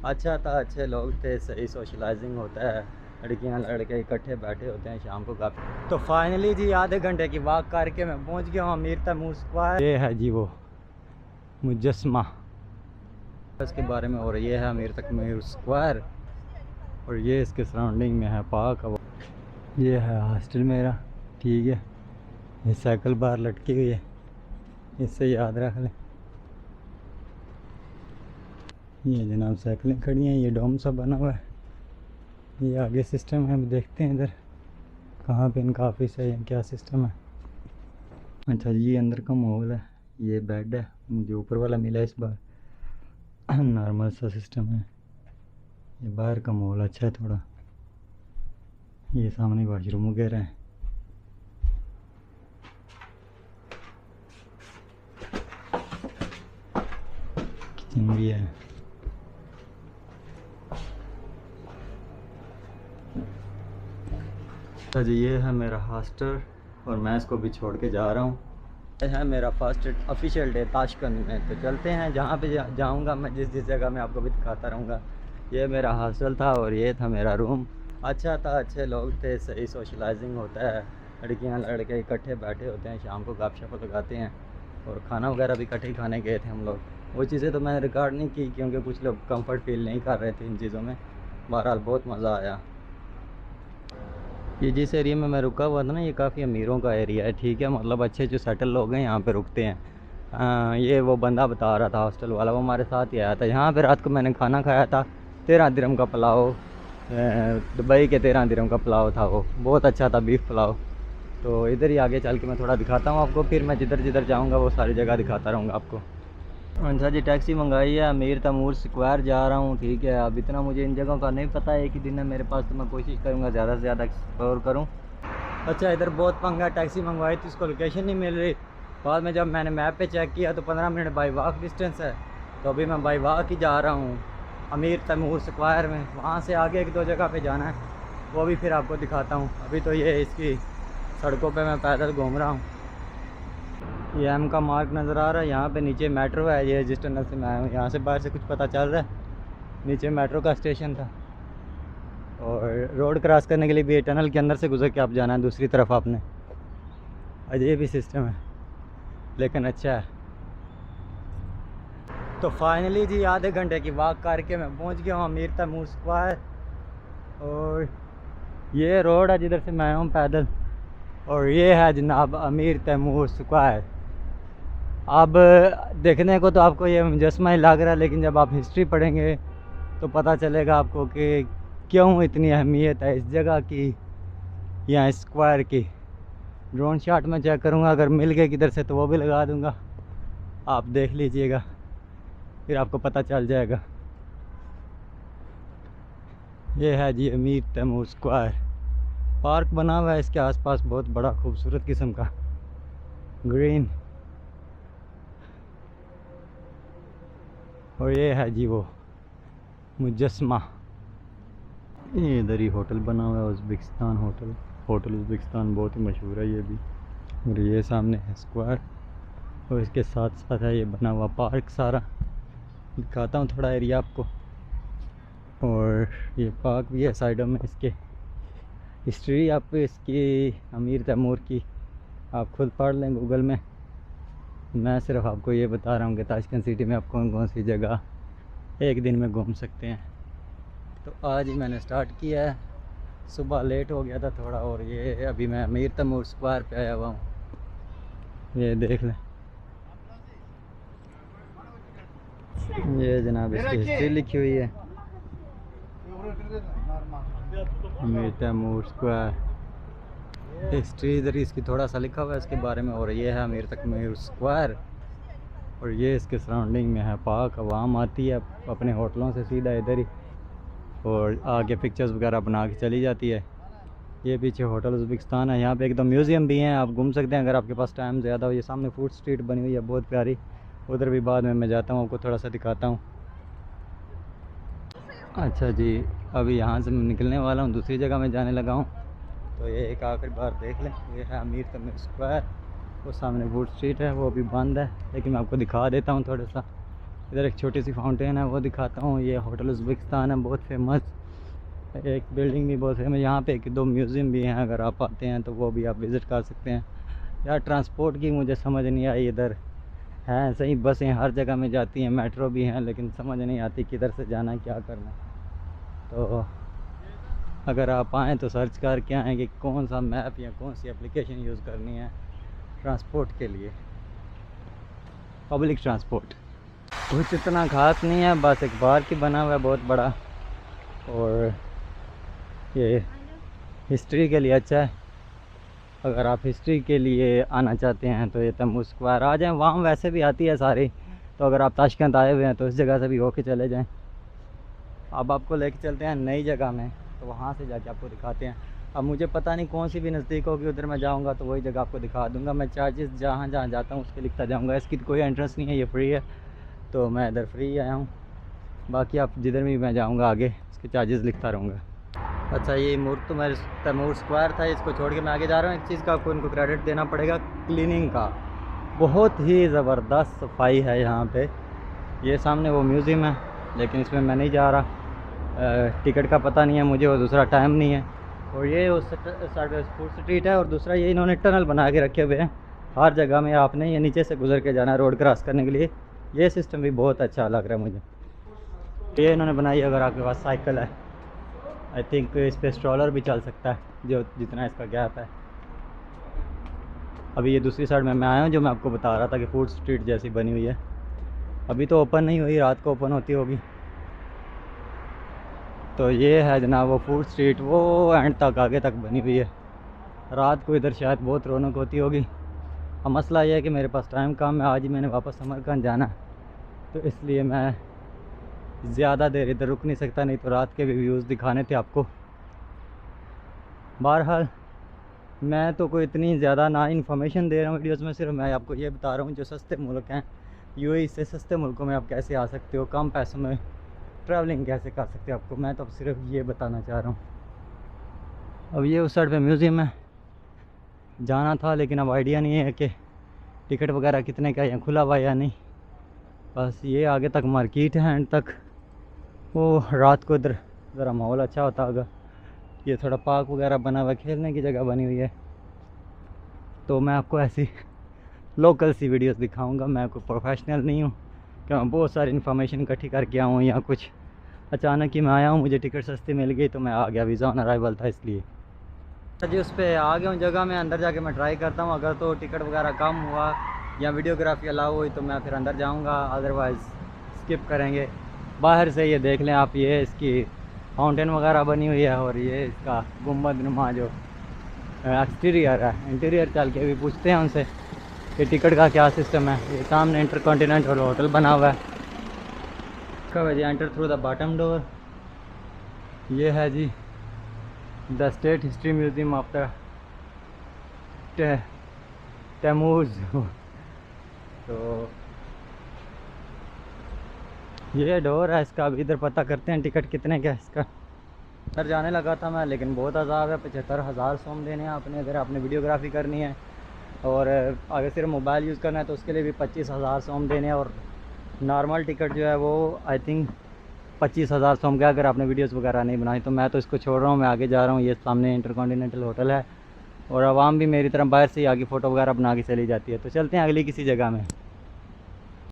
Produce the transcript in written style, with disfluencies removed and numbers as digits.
अच्छा था, अच्छे लोग थे, सही सोशलाइजिंग होता है, लड़कियां लड़के इकट्ठे बैठे होते हैं शाम को काफ़ी। तो फाइनली जी आधे घंटे की वॉक करके मैं पहुंच गया हूँ अमीर तैमूर स्क्वायर। ये है जी वो मुजस्मा इसके बारे में, और ये है अमीर तैमूर स्क्वायर, और ये इसके सराउंडिंग में है पार्क। ये है हॉस्टल मेरा, ठीक है। ये साइकिल बाहर लटकी हुई है, इससे याद रख लें। ये जनाब साइकिलें खड़ी हैं, ये डोम सा बना हुआ है, ये आगे सिस्टम है। अब देखते हैं इधर कहाँ पे इनका ऑफिस है या क्या सिस्टम है। अच्छा जी, ये अंदर का माहौल है, ये बेड है, मुझे ऊपर वाला मिला इस बार। नॉर्मल सा सिस्टम है। ये बाहर का माहौल अच्छा है थोड़ा, ये सामने वाशरूम वगैरह है। किचन भी है। अच्छा जी, ये है मेरा हॉस्टल और मैं इसको भी छोड़ के जा रहा हूँ। ये है मेरा फर्स्ट ऑफिशियल डे ताशकंद में। तो चलते हैं, जहाँ पे जाऊँगा मैं, जिस जिस जगह मैं आपको भी दिखाता रहूँगा। ये मेरा हॉस्टल था और ये था मेरा रूम। अच्छा था, अच्छे लोग थे, सही सोशलाइजिंग होता है, लड़कियां लड़के इकट्ठे बैठे होते हैं शाम को गपशप लगाते हैं, और खाना वगैरह भी इकट्ठे खाने गए थे हम लोग। वो चीज़ें तो मैंने रिकॉर्ड नहीं की क्योंकि कुछ लोग कंफर्ट फील नहीं कर रहे थे इन चीज़ों में। बहरहाल बहुत मज़ा आया। ये जिस एरिया में मैं रुका हुआ था ना, ये काफ़ी अमीरों का एरिया है, ठीक है। मतलब अच्छे जो सेटल लोग हैं यहाँ पे रुकते हैं। ये वो बंदा बता रहा था हॉस्टल वाला, वो हमारे साथ ही आया था। यहाँ पे रात को मैंने खाना खाया था, 13 दिरहम का पुलाव, दुबई के 13 दिरहम का पुलाव था, वो बहुत अच्छा था, बीफ पुलाव। तो इधर ही आगे चल के मैं थोड़ा दिखाता हूँ आपको, फिर मैं जिधर जिधर जाऊँगा वो सारी जगह दिखाता रहूँगा आपको। अच्छा जी, टैक्सी मंगाई है, अमीर तैमूर स्क्वायर जा रहा हूँ, ठीक है। अब इतना मुझे इन जगहों का नहीं पता है, एक ही दिन है मेरे पास, तो मैं कोशिश करूँगा ज़्यादा से ज़्यादा एक्सप्लोर करूँ। अच्छा, इधर बहुत पंगा, टैक्सी मंगवाई थी, उसको लोकेशन नहीं मिल रही। बाद में जब मैंने मैप पे चेक किया तो 15 मिनट बाई वॉक डिस्टेंस है। तो अभी मैं बाई वॉक ही जा रहा हूँ अमीर तैमूर स्क्वायर में। वहाँ से आगे एक दो जगह पे जाना है, वो भी फिर आपको दिखाता हूँ। अभी तो ये इसकी सड़कों पे मैं पैदल घूम रहा हूँ। ये एम का मार्क नज़र आ रहा है, यहाँ पे नीचे मेट्रो है। ये जिस टनल से मैं आया हूँ, यहाँ से बाहर से कुछ पता चल रहा है, नीचे मेट्रो का स्टेशन था। और रोड क्रॉस करने के लिए भी टनल के अंदर से गुजर के आप जाना है दूसरी तरफ आपने। अजीब ही सिस्टम है लेकिन अच्छा है। तो फाइनली जी आधे घंटे की वॉक करके मैं पहुंच गया हूँ अमीर तैमूर स्क्वायर। और ये रोड है जिधर से मैं आया हूँ पैदल, और ये है जनाब अमीर तैमूर स्क्वायर। अब देखने को तो आपको ये मुजस्मा ही लग रहा है, लेकिन जब आप हिस्ट्री पढ़ेंगे तो पता चलेगा आपको कि क्यों इतनी अहमियत है इस जगह की या स्क्वायर की। ड्रोन शॉट में चेक करूँगा, अगर मिल गए किधर से तो वो भी लगा दूँगा, आप देख लीजिएगा, फिर आपको पता चल जाएगा। ये है जी अमीर तैमूर स्क्वायर। पार्क बना हुआ है इसके आसपास, बहुत बड़ा खूबसूरत किस्म का ग्रीन। और ये है जी वो मुजस्मा। ये इधर ही होटल बना हुआ है, उज़्बेकिस्तान होटल। होटल उज़्बेकिस्तान बहुत ही मशहूर है ये भी। और ये सामने है स्क्वायर, और इसके साथ साथ है ये बना हुआ पार्क सारा। दिखाता हूँ थोड़ा एरिया आपको। और ये पार्क भी है साइडों में इसके। हिस्ट्री आप इसकी अमीर तैमूर की आप खुद पढ़ लें गूगल में। मैं सिर्फ आपको ये बता रहा हूँ कि ताशकंद सिटी में आप कौन कौन सी जगह एक दिन में घूम सकते हैं। तो आज ही मैंने स्टार्ट किया है, सुबह लेट हो गया था थोड़ा, और ये अभी मैं अमीर तैमूर स्क्वायर पे आया हुआ हूँ। ये देख लें, ये जनाब इसकी हिस्ट्री लिखी हुई है, अमीर तैमूर स्क्वायर। हिस्ट्री इधर इसकी थोड़ा सा लिखा हुआ है इसके बारे में। और ये है अमीर तैमूर स्क्वायर, और ये इसके सराउंडिंग में है पार्क। आवाम आती है अपने होटलों से सीधा इधर ही, और आगे पिक्चर्स वगैरह बना के चली जाती है। ये पीछे होटल उज़्बेकिस्तान है, यहाँ पे एकदम म्यूज़ियम भी हैं, आप घूम सकते हैं अगर आपके पास टाइम ज़्यादा हो। ये सामने फूड स्ट्रीट बनी हुई है बहुत प्यारी, उधर भी बाद में मैं जाता हूँ, आपको थोड़ा सा दिखाता हूँ। अच्छा जी, अभी यहाँ से मैं निकलने वाला हूँ, दूसरी जगह मैं जाने लगा हूँ। तो ये एक आखिरी बार देख लें, ये है अमीर तैमूर स्क्वायर। वो सामने फूड स्ट्रीट है, वो अभी बंद है, लेकिन मैं आपको दिखा देता हूँ थोड़ा सा। इधर एक छोटी सी फाउंटेन है वो दिखाता हूँ। ये होटल उज़्बेकिस्तान है, बहुत फेमस। एक बिल्डिंग भी बहुत फेमस, यहाँ पे एक दो म्यूज़ियम भी हैं, अगर आप आते हैं तो वो भी आप विज़िट कर सकते हैं। यार ट्रांसपोर्ट की मुझे समझ नहीं आई, इधर हैं सही बसें हर जगह में जाती हैं, मेट्रो भी हैं, लेकिन समझ नहीं आती किधर से जाना है, क्या करना है। तो अगर आप आएँ तो सर्च करके आएँ कि कौन सा मैप या कौन सी एप्लीकेशन यूज़ करनी है ट्रांसपोर्ट के लिए, पब्लिक ट्रांसपोर्ट। कुछ इतना ख़ास नहीं है, बस एक पार्क ही बना हुआ है बहुत बड़ा, और ये हिस्ट्री के लिए अच्छा है। अगर आप हिस्ट्री के लिए आना चाहते हैं तो ये तम्बू स्क्वायर आ जाएँ, वहाँ वैसे भी आती है सारी। तो अगर आप ताशकंद आए हुए हैं तो इस जगह से भी होके चले जाएं। अब आपको लेके चलते हैं नई जगह में, तो वहाँ से जाके आपको दिखाते हैं। अब मुझे पता नहीं कौन सी भी नज़दीक होगी, उधर मैं जाऊँगा तो वही जगह आपको दिखा दूँगा। मैं चार्जेस जहाँ जहाँ जाता हूँ उसके लिखता जाऊँगा। इसकी कोई एंट्रेंस नहीं है, ये फ्री है, तो मैं इधर फ्री आया हूँ। बाकी आप जिधर भी मैं जाऊँगा आगे इसके चार्जेस लिखता रहूँगा। अच्छा, ये तैमूर स्क्वायर था, इसको छोड़ के मैं आगे जा रहा हूँ। एक चीज़ का आपको इनको क्रेडिट देना पड़ेगा, क्लीनिंग का। बहुत ही ज़बरदस्त सफाई है यहाँ पे। ये सामने वो म्यूज़ियम है, लेकिन इसमें मैं नहीं जा रहा, टिकट का पता नहीं है मुझे, और दूसरा टाइम नहीं है। और ये उस साइड पे फूड स्ट्रीट है, और दूसरा ये इन्होंने टनल बना के रखे हुए हैं हर जगह में। आपने ये नीचे से गुजर के जाना है रोड क्रॉस करने के लिए। ये सिस्टम भी बहुत अच्छा लग रहा है मुझे। ये इन्होंने बनाई, अगर आपके पास साइकिल है आई थिंक इस पर स्ट्रॉलर भी चल सकता है, जो जितना इसका गैप है। अभी ये दूसरी साइड में मैं आया हूँ, जो मैं आपको बता रहा था कि फूड स्ट्रीट जैसी बनी हुई है। अभी तो ओपन नहीं हुई, रात को ओपन होती होगी। तो ये है जनाब वो फूड स्ट्रीट, वो एंड तक आगे तक बनी हुई है। रात को इधर शायद बहुत रौनक होती होगी। अब मसला ये है कि मेरे पास टाइम कम है, आज ही मैंने वापस समरकंद जाना है, तो इसलिए मैं ज़्यादा देर इधर रुक नहीं सकता, नहीं तो रात के भी व्यूज़ दिखाने थे आपको। बहरहाल मैं तो कोई इतनी ज़्यादा ना इन्फॉर्मेशन दे रहा हूँ वीडियोज़ में, सिर्फ मैं आपको ये बता रहा हूँ जो सस्ते मुल्क हैं, यूएई से सस्ते मुल्कों में आप कैसे आ सकते हो, कम पैसों में ट्रैवलिंग कैसे कर सकते हो आपको, मैं तो सिर्फ ये बताना चाह रहा हूँ। अब ये उस साइड पे म्यूज़ियम है, जाना था लेकिन अब आइडिया नहीं है कि टिकट वगैरह कितने का है, खुला हुआ या नहीं। बस ये आगे तक मार्केट है एंड तक, वो रात को इधर ज़रा माहौल अच्छा होता होगा। ये थोड़ा पार्क वगैरह बना हुआ है, खेलने की जगह बनी हुई है। तो मैं आपको ऐसी लोकल सी वीडियोस दिखाऊंगा, मैं कोई प्रोफेशनल नहीं हूँ कि मैं बहुत सारी इन्फॉर्मेशन इकट्ठी करके आऊँ, या कुछ अचानक ही मैं आया हूँ, मुझे टिकट सस्ती मिल गई तो मैं आ गया, वीज़ा ऑन अराइवल था इसलिए। जी उस पर आ गया हूँ जगह में, अंदर जाके मैं ट्राई करता हूँ, अगर तो टिकट वगैरह कम हुआ या वीडियोग्राफी अलाउ हुई तो मैं फिर अंदर जाऊँगा, अदरवाइज़ स्किप करेंगे। बाहर से ये देख लें आप, ये इसकी फाउंटेन वगैरह बनी हुई है, और ये इसका गुम्बद नुमा जो एक्सटीरियर है। इंटीरियर चल के भी पूछते हैं उनसे कि टिकट का क्या सिस्टम है। ये सामने इंटरकॉन्टिनेंटल होटल बना हुआ है, कब जी enter through the bottom door. ये है जी the state history museum of the Timur. तो ये डोर है इसका, अभी इधर पता करते हैं टिकट कितने का है इसका। सर जाने लगा था मैं, लेकिन बहुत अजाब है, 75,000 सोम देने हैं आपने अगर आपने वीडियोग्राफी करनी है, और अगर सिर्फ मोबाइल यूज़ करना है तो उसके लिए भी 25,000 सोम देने हैं। और नॉर्मल टिकट जो है वो आई थिंक 25,000 सोम का, अगर आपने वीडियोस वगैरह नहीं बनाई। तो मैं तो इसको छोड़ रहा हूँ, मैं आगे जा रहा हूँ। ये सामने इंटरकॉन्टिनेंटल होटल है, और आवाम भी मेरी तरह बाहर से ही आगे फ़ोटो वगैरह बना के चली जाती है। तो चलते हैं अगली किसी जगह में।